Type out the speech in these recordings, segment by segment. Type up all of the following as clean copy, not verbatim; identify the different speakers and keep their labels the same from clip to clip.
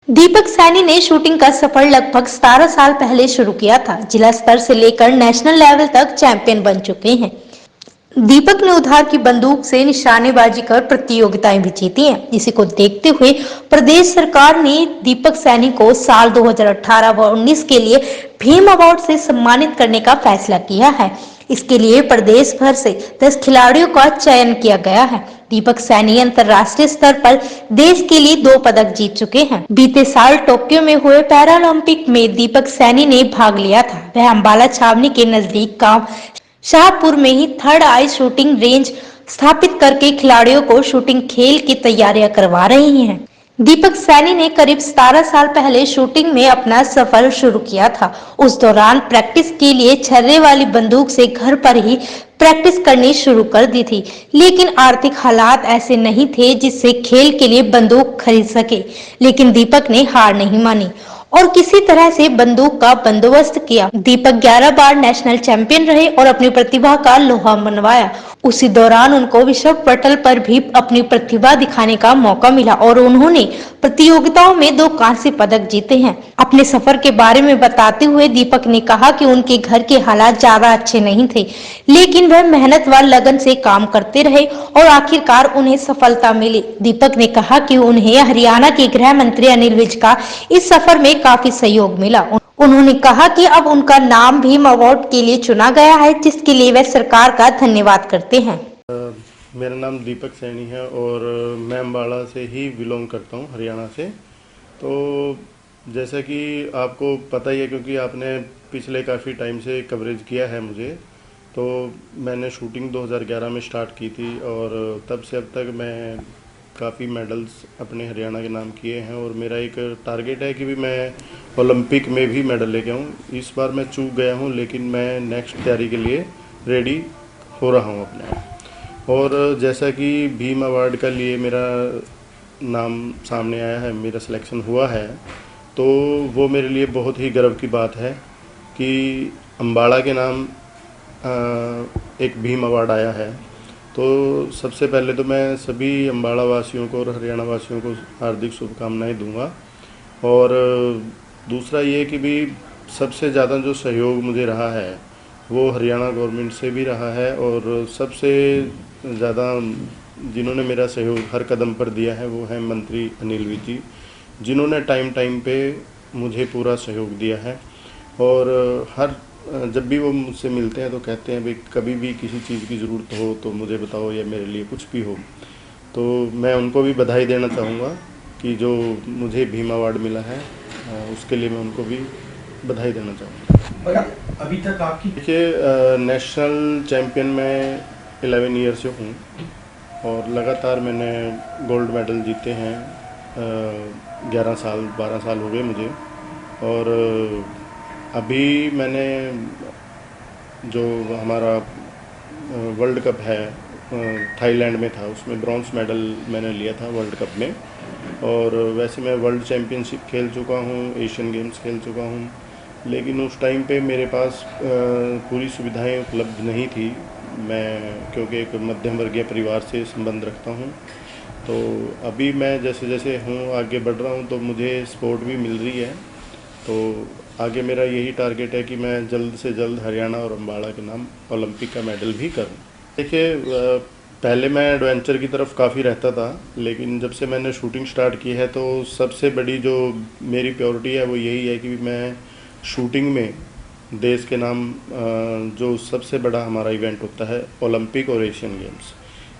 Speaker 1: दीपक सैनी ने शूटिंग का सफर लगभग 17 साल पहले शुरू किया था। जिला स्तर से लेकर नेशनल लेवल तक चैंपियन बन चुके हैं। दीपक ने उधार की बंदूक से निशानेबाजी कर प्रतियोगिताएं भी जीती हैं। इसी को देखते हुए प्रदेश सरकार ने दीपक सैनी को साल 2018 व 19 के लिए भीम अवार्ड से सम्मानित करने का फैसला किया है। इसके लिए प्रदेश भर से 10 खिलाड़ियों का चयन किया गया है। दीपक सैनी अंतर्राष्ट्रीय स्तर पर देश के लिए 2 पदक जीत चुके हैं। बीते साल टोक्यो में हुए पैरालंपिक में दीपक सैनी ने भाग लिया था। वह अंबाला छावनी के नजदीक गांव शाहपुर में ही थर्ड आई शूटिंग रेंज स्थापित करके खिलाड़ियों को शूटिंग खेल की तैयारियां करवा रही हैं। दीपक सैनी ने करीब 17 साल पहले शूटिंग में अपना सफर शुरू किया था। उस दौरान प्रैक्टिस के लिए छर्रे वाली बंदूक से घर पर ही प्रैक्टिस करनी शुरू कर दी थी, लेकिन आर्थिक हालात ऐसे नहीं थे जिससे खेल के लिए बंदूक खरीद सके। लेकिन दीपक ने हार नहीं मानी और किसी तरह से बंदूक का बंदोबस्त किया। दीपक 11 बार नेशनल चैंपियन रहे और अपनी प्रतिभा का लोहा मनवाया। उसी दौरान उनको विश्व पटल पर भी अपनी प्रतिभा दिखाने का मौका मिला और उन्होंने प्रतियोगिताओं में 2 कांस्य पदक जीते हैं। अपने सफर के बारे में बताते हुए दीपक ने कहा कि उनके घर के हालात ज्यादा अच्छे नहीं थे, लेकिन वह मेहनत व लगन से काम करते रहे और आखिरकार उन्हें सफलता मिली। दीपक ने कहा कि उन्हें हरियाणा के गृह मंत्री अनिल विज का इस सफर में काफी सहयोग मिला। उन्होंने कहा कि अब उनका नाम भीम अवार्ड के लिए चुना गया है, जिसके लिए वे सरकार का धन्यवाद करते हैं।
Speaker 2: मेरा नाम दीपक सैनी है और मैं अम्बाला से ही बिलोंग करता हूँ, हरियाणा से। तो जैसा कि आपको पता ही है, क्योंकि आपने पिछले काफ़ी टाइम से कवरेज किया है मुझे, तो मैंने शूटिंग 2011 में स्टार्ट की थी और तब से अब तक मैं काफ़ी मेडल्स अपने हरियाणा के नाम किए हैं और मेरा एक टारगेट है कि भी मैं ओलंपिक में भी मेडल लेके आऊँ। इस बार मैं चूक गया हूँ, लेकिन मैं नेक्स्ट तैयारी के लिए रेडी हो रहा हूँ अपने आप। और जैसा कि भीम अवार्ड का लिए मेरा नाम सामने आया है, मेरा सिलेक्शन हुआ है, तो वो मेरे लिए बहुत ही गर्व की बात है कि अम्बाड़ा के नाम एक भीम अवार्ड आया है। तो सबसे पहले तो मैं सभी अम्बाड़ा वासियों को और हरियाणा वासियों को हार्दिक शुभकामनाएं दूंगा। और दूसरा ये कि भी सबसे ज़्यादा जो सहयोग मुझे रहा है वो हरियाणा गवर्नमेंट से भी रहा है और सबसे ज़्यादा जिन्होंने मेरा सहयोग हर कदम पर दिया है वो है मंत्री अनिल विज जी, जिन्होंने टाइम पे मुझे पूरा सहयोग दिया है। और हर जब भी वो मुझसे मिलते हैं तो कहते हैं भाई कभी भी किसी चीज़ की ज़रूरत हो तो मुझे बताओ, या मेरे लिए कुछ भी हो। तो मैं उनको भी बधाई देना चाहूँगा कि जो मुझे भीम अवार्ड मिला है उसके लिए मैं उनको भी बधाई देना चाहूँगा।
Speaker 3: अभी तक आपकी
Speaker 2: देखिए, नेशनल चैम्पियन मैं 11 ईयर से हूँ और लगातार मैंने गोल्ड मेडल जीते हैं। 11 साल 12 साल हो गए मुझे। और अभी मैंने जो हमारा वर्ल्ड कप है थाईलैंड में था, उसमें ब्रॉन्ज मेडल मैंने लिया था वर्ल्ड कप में। और वैसे मैं वर्ल्ड चैम्पियनशिप खेल चुका हूँ, एशियन गेम्स खेल चुका हूँ, लेकिन उस टाइम पे मेरे पास पूरी सुविधाएं उपलब्ध नहीं थी। मैं क्योंकि एक मध्यम वर्गीय परिवार से संबंध रखता हूँ, तो अभी मैं जैसे जैसे हूँ आगे बढ़ रहा हूँ तो मुझे सपोर्ट भी मिल रही है। तो आगे मेरा यही टारगेट है कि मैं जल्द से जल्द हरियाणा और अम्बाड़ा के नाम ओलंपिक का मेडल भी करूं। देखिए, पहले मैं एडवेंचर की तरफ काफ़ी रहता था, लेकिन जब से मैंने शूटिंग स्टार्ट की है तो सबसे बड़ी जो मेरी प्रायोरिटी है वो यही है कि मैं शूटिंग में देश के नाम जो सबसे बड़ा हमारा इवेंट होता है ओलंपिक और एशियन गेम्स,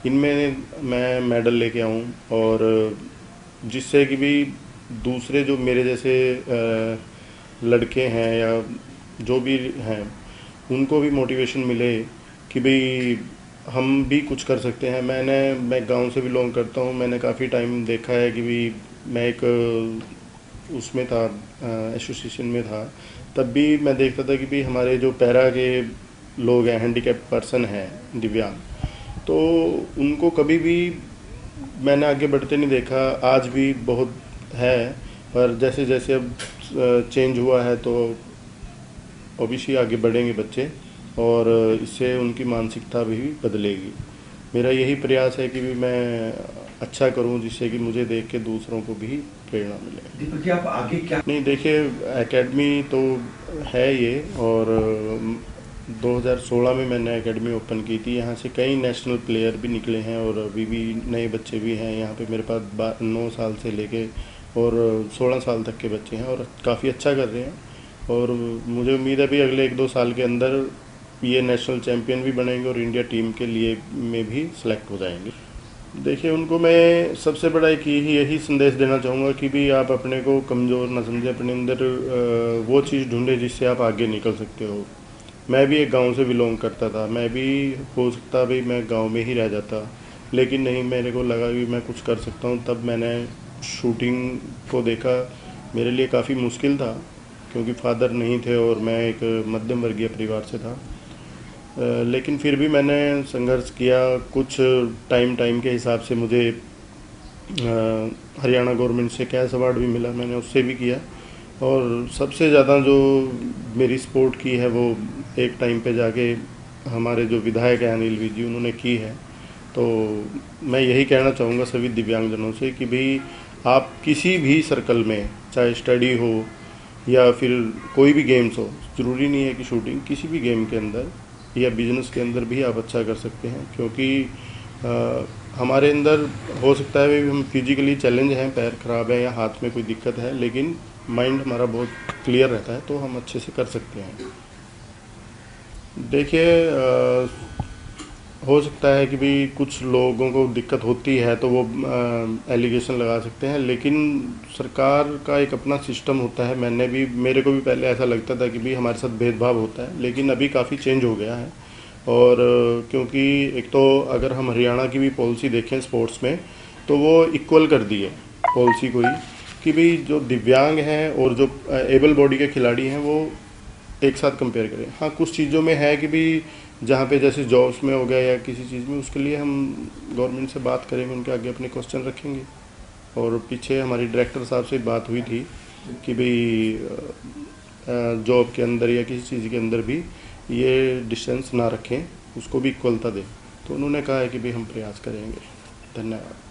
Speaker 2: इनमें मैं मेडल लेके आऊँ और जिससे कि भी दूसरे जो मेरे जैसे लड़के हैं या जो भी हैं उनको भी मोटिवेशन मिले कि भाई हम भी कुछ कर सकते हैं। मैं गांव से बिलोंग करता हूं। मैंने काफ़ी टाइम देखा है कि भाई मैं एक उसमें था, एसोसिएशन में था, तब भी मैं देखता था कि भाई हमारे जो पैरा के लोग हैं, हैंडीकैप पर्सन हैं, दिव्यांग, तो उनको कभी भी मैंने आगे बढ़ते नहीं देखा। आज भी बहुत है, पर जैसे जैसे अब चेंज हुआ है तो ओबीसी आगे बढ़ेंगे बच्चे और इससे उनकी मानसिकता भी बदलेगी। मेरा यही प्रयास है कि भी मैं अच्छा करूं जिससे कि मुझे देख के दूसरों को भी प्रेरणा मिले।
Speaker 3: दीपक जी, आप आगे क्या?
Speaker 2: नहीं, देखिए, एकेडमी तो है ये, और 2016 में मैंने एकेडमी ओपन की थी। यहाँ से कई नेशनल प्लेयर भी निकले हैं और अभी भी नए बच्चे भी हैं यहाँ पे मेरे पास। 9 साल से लेके और 16 साल तक के बच्चे हैं और काफ़ी अच्छा कर रहे हैं। और मुझे उम्मीद है भी अगले 1-2 साल के अंदर ये नेशनल चैम्पियन भी बनेंगे और इंडिया टीम के लिए में भी सिलेक्ट हो जाएंगे। देखिए, उनको मैं सबसे बड़ा एक यही संदेश देना चाहूँगा कि भी आप अपने को कमज़ोर ना समझें, अपने अंदर वो चीज़ ढूंढें जिससे आप आगे निकल सकते हो। मैं भी एक गांव से बिलोंग करता था, मैं भी हो सकता भी मैं गांव में ही रह जाता, लेकिन नहीं, मेरे को लगा कि मैं कुछ कर सकता हूँ। तब मैंने शूटिंग को देखा। मेरे लिए काफ़ी मुश्किल था क्योंकि फादर नहीं थे और मैं एक मध्यम वर्गीय परिवार से था, लेकिन फिर भी मैंने संघर्ष किया। कुछ टाइम के हिसाब से मुझे हरियाणा गवर्नमेंट से कैश अवार्ड भी मिला, मैंने उससे भी किया। और सबसे ज़्यादा जो मेरी सपोर्ट की है वो एक टाइम पे जाके हमारे जो विधायक हैं अनिल विज जी, उन्होंने की है। तो मैं यही कहना चाहूँगा सभी दिव्यांगजनों से कि भाई आप किसी भी सर्कल में, चाहे स्टडी हो या फिर कोई भी गेम्स हो, ज़रूरी नहीं है कि शूटिंग, किसी भी गेम के अंदर या बिजनेस के अंदर भी आप अच्छा कर सकते हैं। क्योंकि हमारे अंदर हो सकता है भी हम फिजिकली चैलेंज हैं, पैर खराब है या हाथ में कोई दिक्कत है, लेकिन माइंड हमारा बहुत क्लियर रहता है तो हम अच्छे से कर सकते हैं। देखिए, हो सकता है कि भी कुछ लोगों को दिक्कत होती है तो वो एलिगेशन लगा सकते हैं, लेकिन सरकार का एक अपना सिस्टम होता है। मेरे को भी पहले ऐसा लगता था कि भी हमारे साथ भेदभाव होता है, लेकिन अभी काफ़ी चेंज हो गया है। और क्योंकि एक तो अगर हम हरियाणा की भी पॉलिसी देखें स्पोर्ट्स में, तो वो इक्वल कर दी है पॉलिसी को ही कि भाई जो दिव्यांग हैं और जो एबल बॉडी के खिलाड़ी हैं वो एक साथ कंपेयर करें। हाँ, कुछ चीज़ों में है कि भी जहाँ पे जैसे जॉब्स में हो गया या किसी चीज़ में, उसके लिए हम गवर्नमेंट से बात करेंगे, उनके आगे अपने क्वेश्चन रखेंगे। और पीछे हमारी डायरेक्टर साहब से बात हुई थी कि भाई जॉब के अंदर या किसी चीज़ के अंदर भी ये डिस्टेंस ना रखें, उसको भी इक्वलता दें। तो उन्होंने कहा है कि भाई हम प्रयास करेंगे। धन्यवाद।